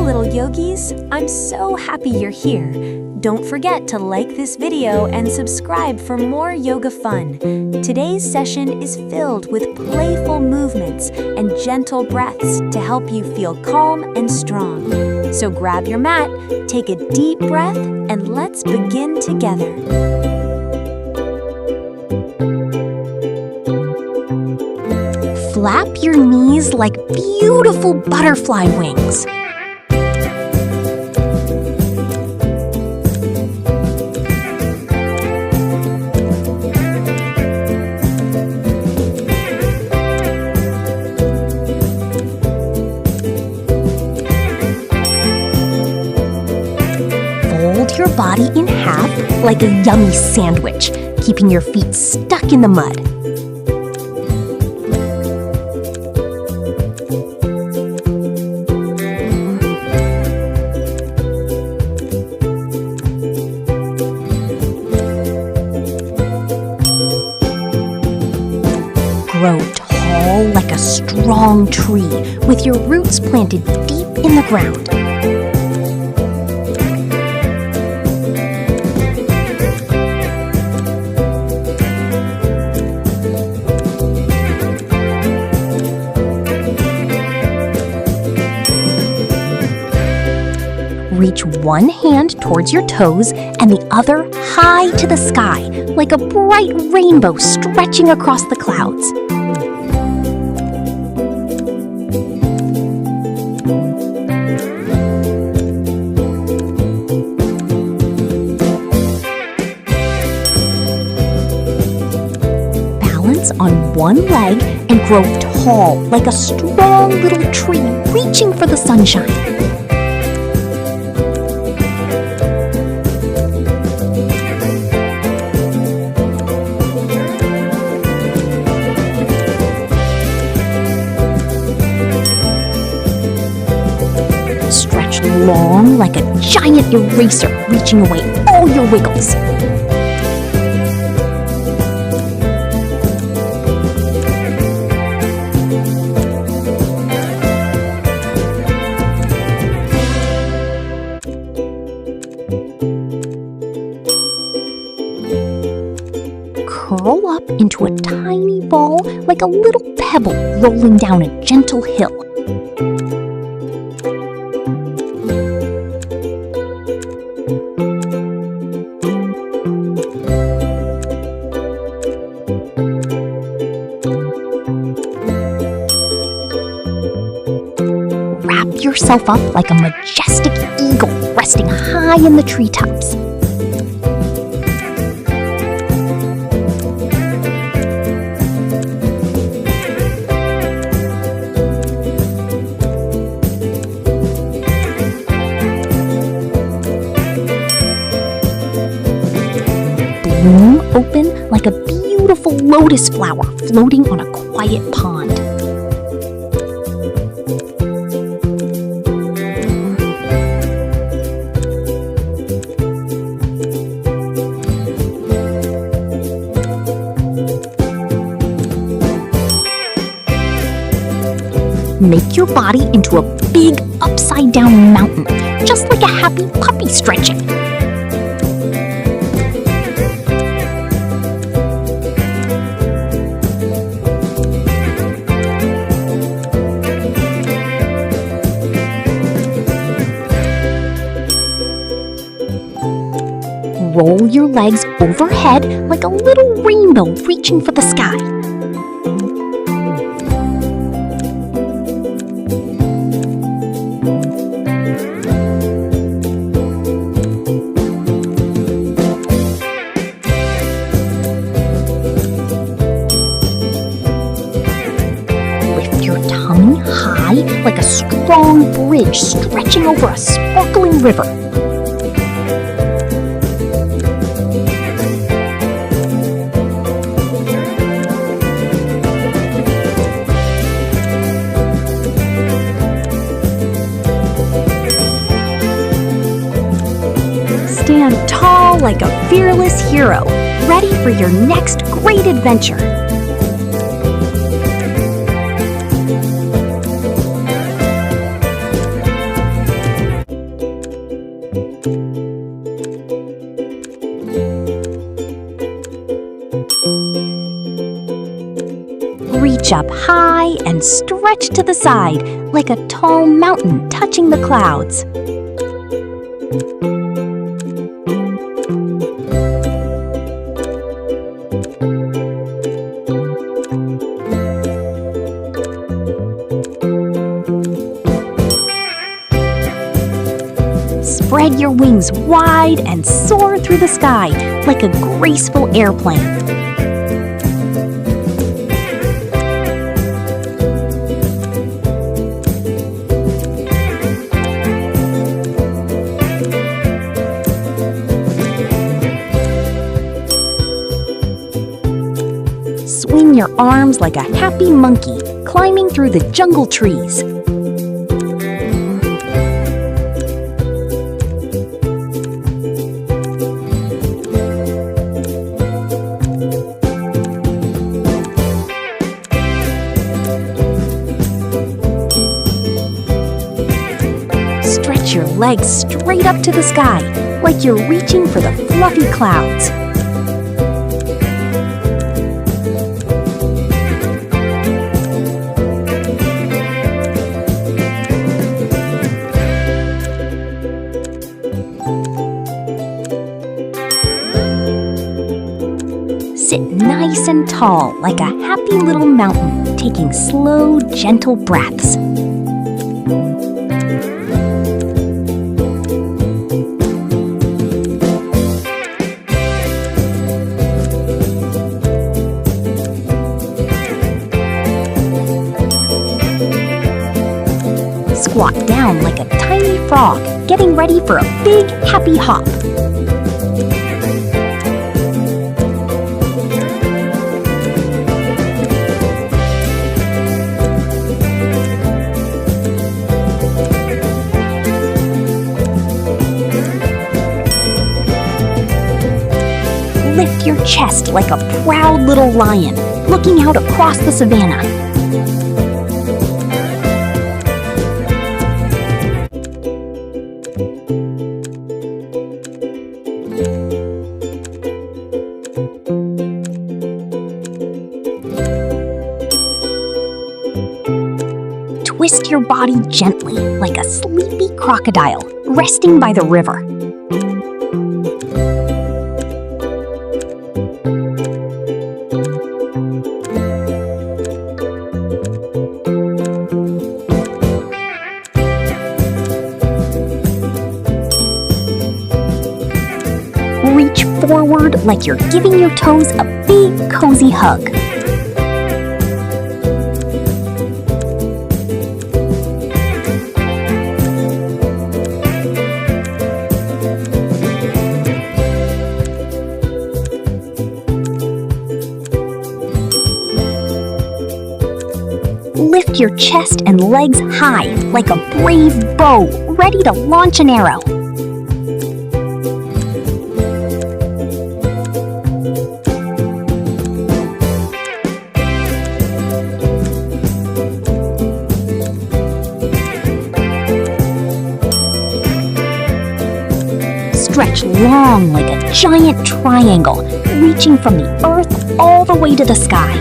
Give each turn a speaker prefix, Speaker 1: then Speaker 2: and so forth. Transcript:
Speaker 1: little yogis, I'm so happy you're here. Don't forget to like this video and subscribe for more yoga fun. Today's session is filled with playful movements and gentle breaths to help you feel calm and strong. So grab your mat, take a deep breath, and let's begin together. Flap your knees like beautiful butterfly wings. Fold your body in half like a yummy sandwich, keeping your feet stuck in the mud. Grow tall like a strong tree with your roots planted deep in the ground. Reach one hand towards your toes and the other high to the sky, like a bright rainbow stretching across the clouds. Balance on one leg and grow tall like a strong little tree reaching for the sunshine. Stretch long like a giant eraser, reaching away all your wiggles. Curl up into a tiny ball like a little pebble rolling down a gentle hill. Wrap yourself up like a majestic eagle resting high in the treetops. Bloom open like a beautiful lotus flower floating on a quiet pond. Make your body into a big upside-down mountain, just like a happy puppy stretching. Roll your legs overhead like a little rainbow reaching for the sky. Lift your tummy high like a strong bridge stretching over a sparkling river. Stand tall like a fearless hero, ready for your next great adventure. up high and stretch to the side like a tall mountain touching the clouds. Spread your wings wide and soar through the sky like a graceful airplane. Swing your arms like a happy monkey climbing through the jungle trees. Stretch your legs straight up to the sky, like you're reaching for the fluffy clouds. Sit nice and tall like a happy little mountain, taking slow, gentle breaths. Squat down like a tiny frog, getting ready for a big, happy hop. Lift your chest like a proud little lion, looking out across the savannah. Twist your body gently like a sleepy crocodile, resting by the river. Reach forward like you're giving your toes a big, cozy hug. Lift your chest and legs high like a brave bow, ready to launch an arrow. Stretch long like a giant triangle, reaching from the earth all the way to the sky.